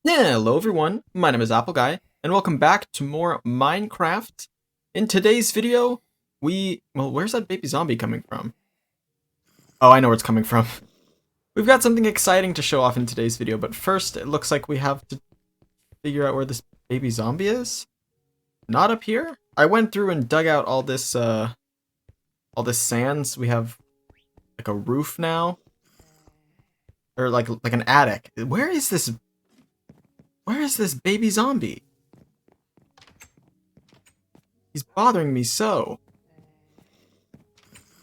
Hello everyone, my name is Apple Guy, and welcome back to more Minecraft. In today's video, where's that baby zombie coming from? Oh, I know where it's coming from. We've got something exciting to show off in today's video, but first it looks like we have to figure out where this baby zombie is. Not up here? I went through and dug out all this sand, so we have like a roof now. Or like an attic. Where is this baby zombie? He's bothering me so.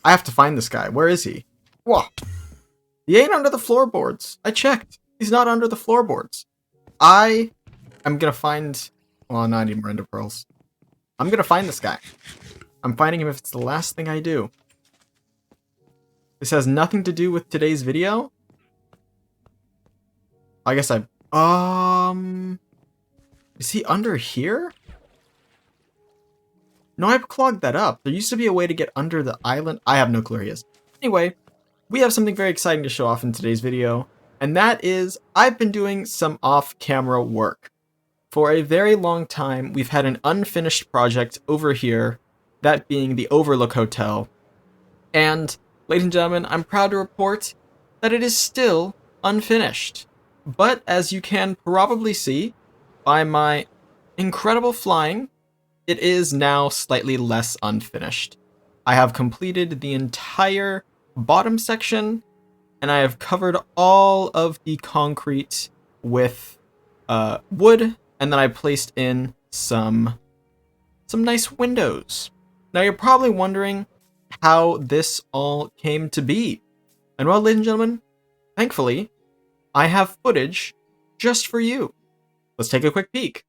I have to find this guy. Where is he? Whoa. He ain't under the floorboards. I checked. He's not under the floorboards. I am gonna find... Oh, no, I need more ender pearls. I'm gonna find this guy. I'm finding him if it's the last thing I do. This has nothing to do with today's video. I guess is he under here? No, I've clogged that up. There used to be a way to get under the island. I have no clue where he is. Anyway, we have something very exciting to show off in today's video, and that is I've been doing some off-camera work. For a very long time, we've had an unfinished project over here, that being the Overlook Hotel. And, ladies and gentlemen, I'm proud to report that it is still unfinished. But as you can probably see by my incredible flying, it is now slightly less unfinished. I have completed the entire bottom section, and I have covered all of the concrete with wood, and then I placed in some nice windows. Now you're probably wondering how this all came to be. And well, ladies and gentlemen, thankfully, I have footage just for you. Let's take a quick peek.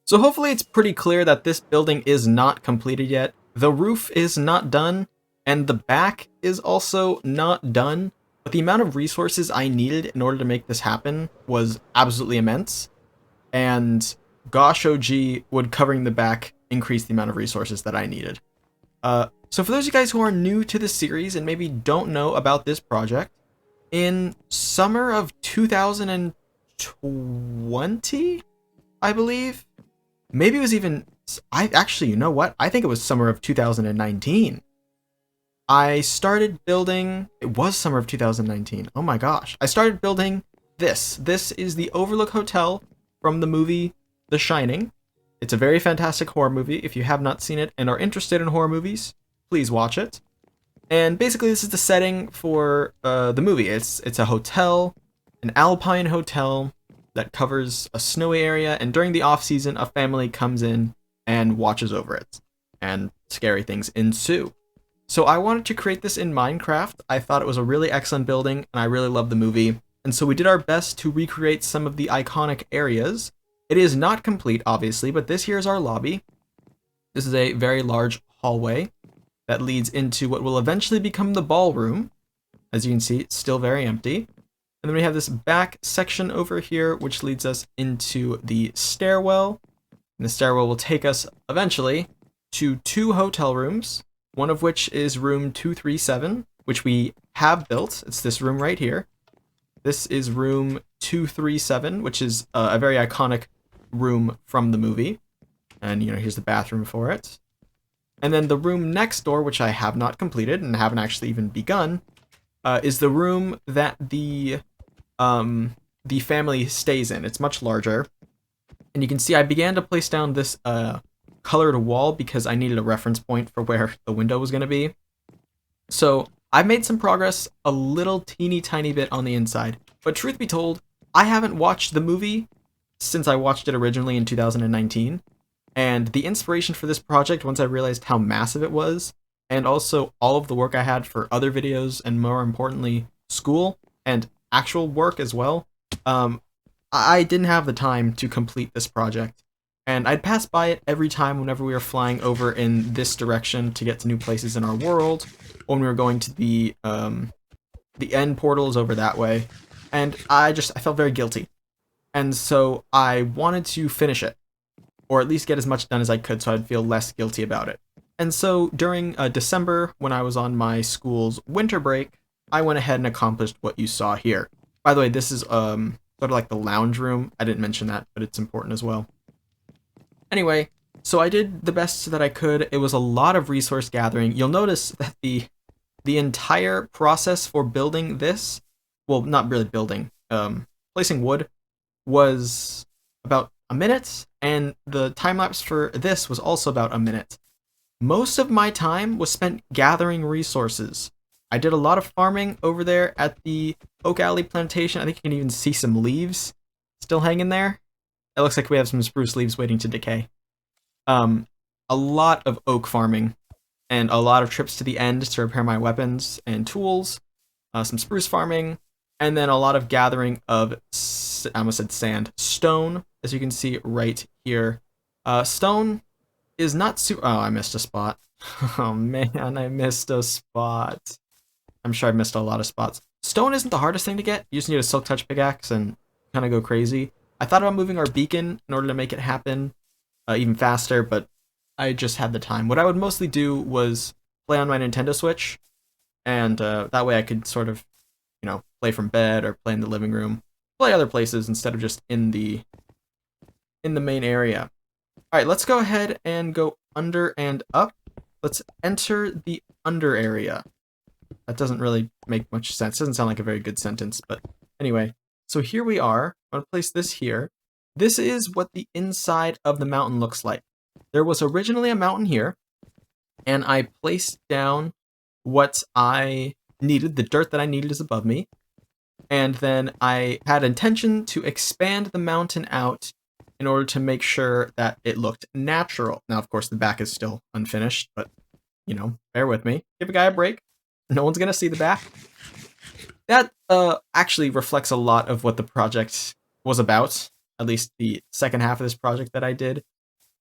So hopefully it's pretty clear that this building is not completed yet. The roof is not done, and the back is also not done. But the amount of resources I needed in order to make this happen was absolutely immense. And gosh OG, would covering the back increase the amount of resources that I needed. So for those of you guys who are new to the series and maybe don't know about this project, in summer of 2020, I believe, maybe it was even... you know what? I think it was summer of 2019. I started building... It was summer of 2019. Oh my gosh. I started building this. This is the Overlook Hotel from the movie The Shining. It's a very fantastic horror movie. If you have not seen it and are interested in horror movies, please watch it. And basically this is the setting for the movie. It's a hotel, an alpine hotel, that covers a snowy area, and during the off-season, a family comes in and watches over it, and scary things ensue. So I wanted to create this in Minecraft. I thought it was a really excellent building, and I really loved the movie, and so we did our best to recreate some of the iconic areas. It is not complete, obviously, but this here is our lobby. This is a very large hallway that leads into what will eventually become the ballroom. As you can see, it's still very empty. And then we have this back section over here, which leads us into the stairwell. And the stairwell will take us eventually to 2 hotel rooms, one of which is room 237, which we have built. It's this room right here. This is room 237, which is a very iconic room from the movie. And, here's the bathroom for it. And then the room next door, which I have not completed and haven't actually even begun, is the room that the family stays in. It's much larger. And you can see I began to place down this colored wall because I needed a reference point for where the window was going to be. So I've made some progress a little teeny tiny bit on the inside. But truth be told, I haven't watched the movie since I watched it originally in 2019. And the inspiration for this project, once I realized how massive it was, and also all of the work I had for other videos, and more importantly, school and actual work as well, I didn't have the time to complete this project. And I'd pass by it every time whenever we were flying over in this direction to get to new places in our world, or when we were going to the end portals over that way. And I felt very guilty. And so I wanted to finish it, or at least get as much done as I could so I'd feel less guilty about it. And so during December, when I was on my school's winter break, I went ahead and accomplished what you saw here. By the way, this is sort of like the lounge room. I didn't mention that, but it's important as well. Anyway, so I did the best that I could. It was a lot of resource gathering. You'll notice that the entire process for building this, well, not really building, placing wood, was about a minute, and the time lapse for this was also about a minute. Most of my time was spent gathering resources. I did a lot of farming over there at the Oak Alley plantation. I think you can even see some leaves still hanging there. It looks like we have some spruce leaves waiting to decay. A lot of oak farming, and a lot of trips to the end to repair my weapons and tools, some spruce farming, and then a lot of gathering of, I almost said sand, stone, as you can see right here. Stone is not super... Oh, I missed a spot. Oh man, I missed a spot. I'm sure I missed a lot of spots. Stone isn't the hardest thing to get. You just need a silk touch pickaxe and kind of go crazy. I thought about moving our beacon in order to make it happen even faster, but I just had the time. What I would mostly do was play on my Nintendo Switch, and that way I could sort of, play from bed or play in the living room, play other places instead of just in the main area. All right, let's go ahead and go under and up. Let's enter the under area. That doesn't really make much sense. Doesn't sound like a very good sentence, but anyway. So here we are. I'm going to place this here. This is what the inside of the mountain looks like. There was originally a mountain here, and I placed down what I needed. The dirt that I needed is above me. And then I had intention to expand the mountain out in order to make sure that it looked natural. Now, of course, the back is still unfinished, but, bear with me. Give a guy a break. No one's going to see the back. That actually reflects a lot of what the project was about, at least the second half of this project that I did.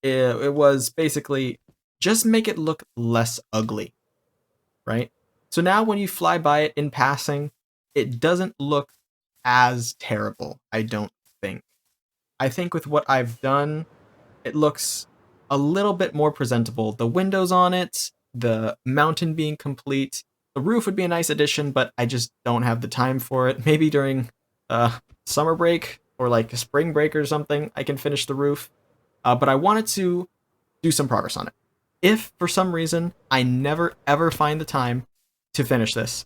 It was basically just make it look less ugly, right? So now when you fly by it in passing, it doesn't look as terrible, I don't think. I think with what I've done, it looks a little bit more presentable. The windows on it, the mountain being complete, the roof would be a nice addition, but I just don't have the time for it. Maybe during summer break or like a spring break or something, I can finish the roof. But I wanted to do some progress on it. If for some reason I never ever find the time to finish this,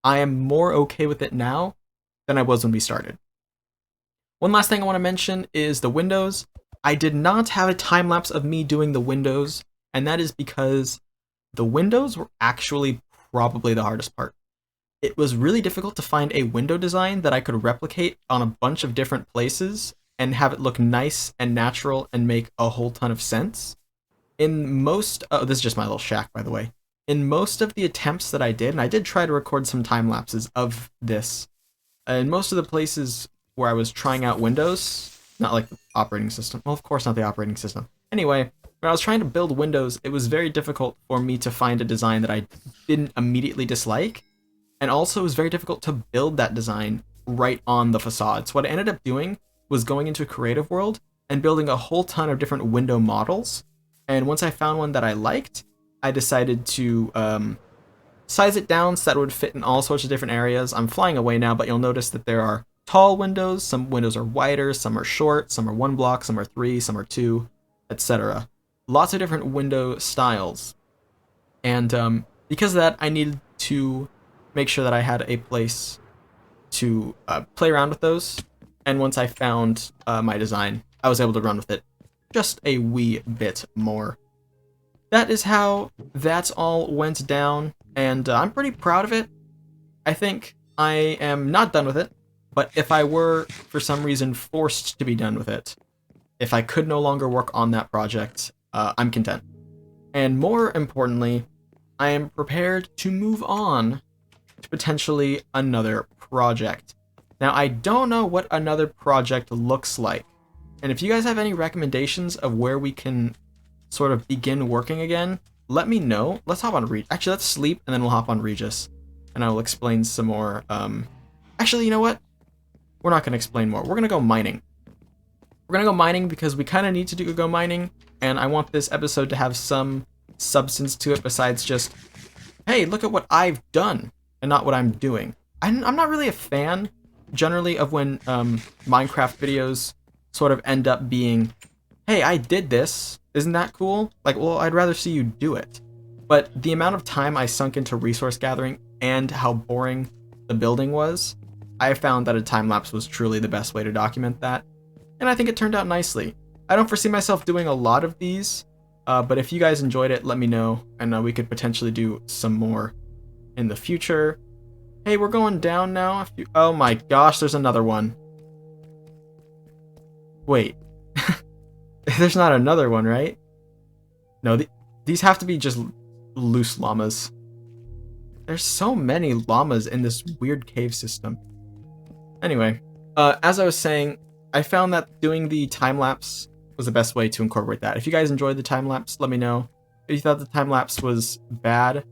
I am more okay with it now than I was when we started. One last thing I want to mention is the windows. I did not have a time lapse of me doing the windows, and that is because the windows were actually probably the hardest part. It was really difficult to find a window design that I could replicate on a bunch of different places and have it look nice and natural and make a whole ton of sense. In most... Oh, this is just my little shack, by the way. In most of the attempts that I did, and I did try to record some time lapses of this, in most of the places where I was trying out Windows, not like the operating system. Well, of course not the operating system. Anyway, when I was trying to build Windows, it was very difficult for me to find a design that I didn't immediately dislike. And also, it was very difficult to build that design right on the facade. So what I ended up doing was going into Creative World and building a whole ton of different window models. And once I found one that I liked, I decided to size it down so that it would fit in all sorts of different areas. I'm flying away now, but you'll notice that there are tall windows. Some windows are wider, some are short, some are 1 block, some are 3, some are 2, etc. Lots of different window styles. And because of that, I needed to make sure that I had a place to play around with those. And once I found my design, I was able to run with it just a wee bit more. That is how that all went down, and I'm pretty proud of it. I think I am not done with it, but if I were, for some reason, forced to be done with it, if I could no longer work on that project, I'm content. And more importantly, I am prepared to move on to potentially another project. Now, I don't know what another project looks like, and if you guys have any recommendations of where we can sort of begin working again, let me know. Let's hop on Regis. Actually, let's sleep, and then we'll hop on Regis, and I will explain some more. Actually, you know what? We're not going to explain more. We're going to go mining. We're going to go mining because we kind of need to go mining, and I want this episode to have some substance to it besides just, hey, look at what I've done, and not what I'm doing. I'm not really a fan, generally, of when Minecraft videos sort of end up being, hey, I did this. Isn't that cool? Like, well, I'd rather see you do it. But the amount of time I sunk into resource gathering and how boring the building was, I found that a time-lapse was truly the best way to document that. And I think it turned out nicely. I don't foresee myself doing a lot of these, but if you guys enjoyed it, let me know, and we could potentially do some more in the future. Hey, we're going down now. Oh my gosh, there's another one. Wait. There's not another one, right? No, these have to be just loose llamas. There's so many llamas in this weird cave system. Anyway, as I was saying, I found that doing the time-lapse was the best way to incorporate that. If you guys enjoyed the time-lapse, let me know. If you thought the time-lapse was bad,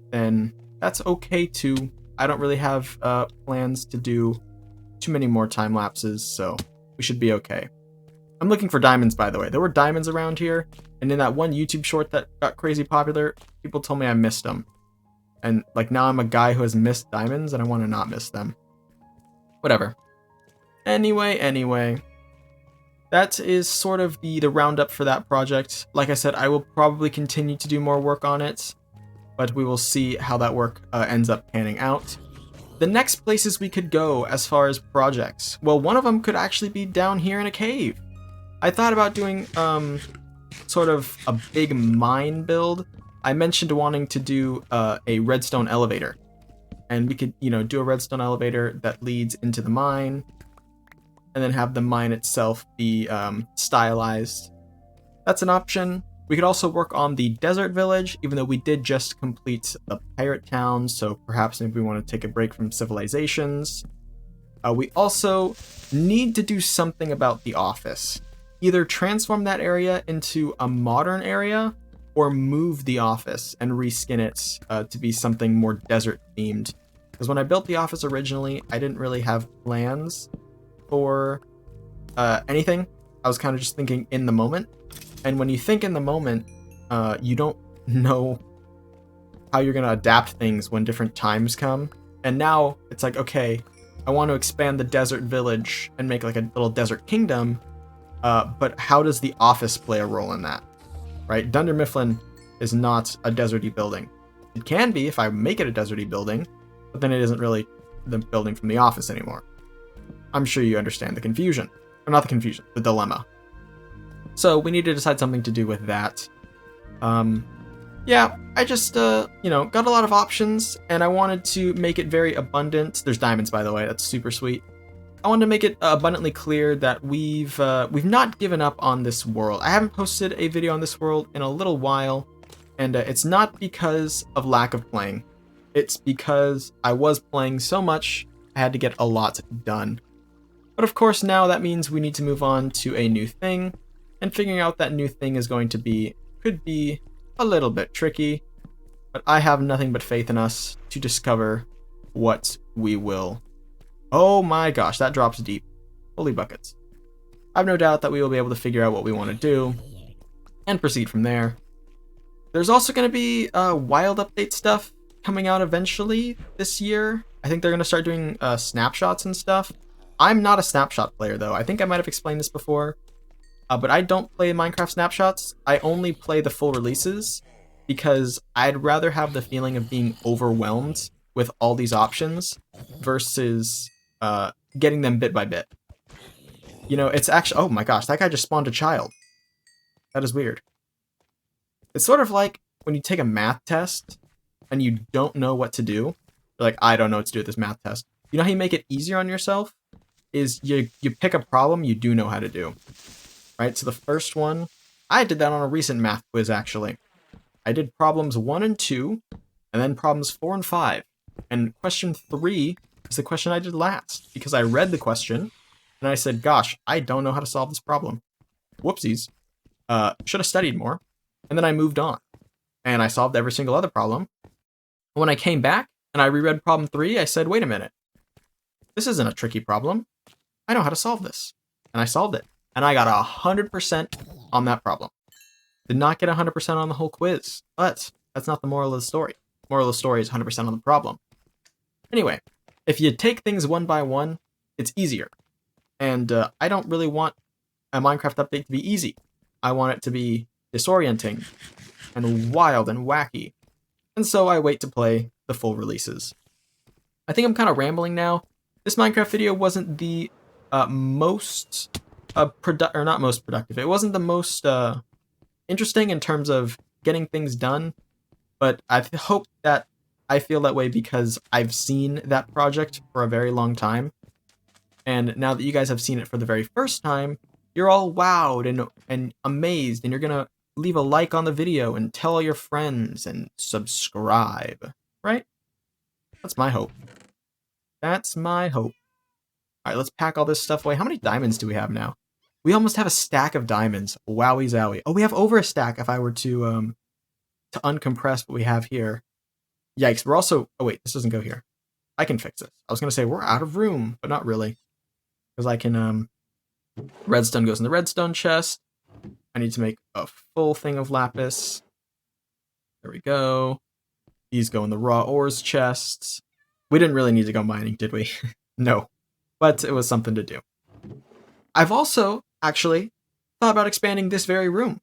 then that's okay too. I don't really have plans to do too many more time-lapses, so we should be okay. I'm looking for diamonds, by the way. There were diamonds around here, and in that one YouTube short that got crazy popular, people told me I missed them. And like now I'm a guy who has missed diamonds, and I want to not miss them. Whatever. Anyway. That is sort of the roundup for that project. Like I said, I will probably continue to do more work on it, but we will see how that work ends up panning out. The next places we could go as far as projects, well, one of them could actually be down here in a cave. I thought about doing sort of a big mine build. I mentioned wanting to do a redstone elevator, and we could, do a redstone elevator that leads into the mine, and then have the mine itself be stylized. That's an option. We could also work on the desert village, even though we did just complete the pirate town, so perhaps maybe we want to take a break from civilizations. We also need to do something about the office. Either transform that area into a modern area, or move the office and reskin it to be something more desert themed. Because when I built the office originally, I didn't really have plans for anything. I was kind of just thinking in the moment. And when you think in the moment, you don't know how you're going to adapt things when different times come. And now it's like, okay, I want to expand the desert village and make like a little desert kingdom. But how does the office play a role in that? Right? Dunder Mifflin is not a deserty building. It can be if I make it a deserty building, but then it isn't really the building from the office anymore. I'm sure you understand the confusion. Or not the confusion, the dilemma. So we need to decide something to do with that. Yeah, I just, got a lot of options, and I wanted to make it very abundant. There's diamonds, by the way. That's super sweet. I wanted to make it abundantly clear that we've not given up on this world. I haven't posted a video on this world in a little while, and it's not because of lack of playing. It's because I was playing so much, I had to get a lot done. But of course now that means we need to move on to a new thing, and figuring out that new thing is going to be, could be a little bit tricky, but I have nothing but faith in us to discover what we will. Oh my gosh, that drops deep. Holy buckets. I have no doubt that we will be able to figure out what we want to do and proceed from there. There's also going to be wild update stuff coming out eventually this year. I think they're going to start doing snapshots and stuff. I'm not a snapshot player though. I think I might have explained this before. But I don't play Minecraft snapshots. I only play the full releases because I'd rather have the feeling of being overwhelmed with all these options versus getting them bit by bit. It's actually, oh my gosh, that guy just spawned a child. That is weird. It's sort of like when you take a math test and you don't know what to do. You're like, I don't know what to do with this math test. You know how you make it easier on yourself? Is you pick a problem you do know how to do. Right? So the first one, I did that on a recent math quiz, actually. I did problems 1 and 2, and then problems 4 and 5. And question 3 is the question I did last, because I read the question, and I said, gosh, I don't know how to solve this problem. Whoopsies. Should have studied more. And then I moved on. And I solved every single other problem. When I came back, and I reread problem 3, I said, wait a minute. This isn't a tricky problem. I know how to solve this. And I solved it. And I got 100% on that problem. Did not get 100% on the whole quiz, but that's not the moral of the story. Moral of the story is 100% on the problem. Anyway, if you take things one by one, it's easier. And I don't really want a Minecraft update to be easy. I want it to be disorienting and wild and wacky. And so I wait to play the full releases. I think I'm kind of rambling now. This Minecraft video wasn't the most not most productive. It wasn't the most interesting in terms of getting things done, but I hope that I feel that way because I've seen that project for a very long time, and now that you guys have seen it for the very first time, you're all wowed and amazed, and you're gonna leave a like on the video and tell all your friends and subscribe, right? That's my hope. That's my hope. All right, let's pack all this stuff away. How many diamonds do we have now? We almost have a stack of diamonds. Wowie zowie. Oh, we have over a stack if I were to uncompress what we have here. Yikes, we're also... Oh, wait, this doesn't go here. I can fix this. I was going to say we're out of room, but not really. Because I can... Redstone goes in the redstone chest. I need to make a full thing of lapis. There we go. These go in the raw ores chests. We didn't really need to go mining, did we? No. But it was something to do. I've also, actually, thought about expanding this very room.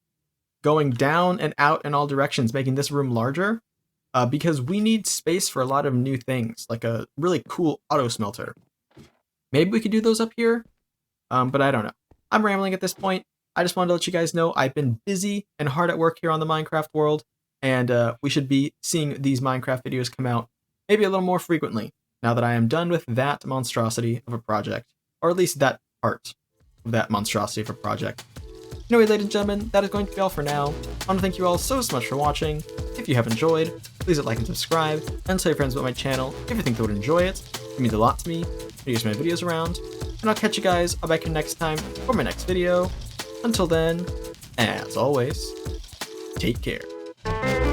Going down and out in all directions, making this room larger. Because we need space for a lot of new things, like a really cool auto smelter. Maybe we could do those up here, but I don't know. I'm rambling at this point. I just wanted to let you guys know I've been busy and hard at work here on the Minecraft world, and we should be seeing these Minecraft videos come out maybe a little more frequently, now that I am done with that monstrosity of a project, or at least that part of that monstrosity of a project. Anyway, ladies and gentlemen, that is going to be all for now. I want to thank you all so much for watching. If you have enjoyed, please hit like and subscribe, and tell your friends about my channel if you think they would enjoy it. It means a lot to me to use my videos around, and I'll catch you guys back here next time for my next video. Until then, as always, take care.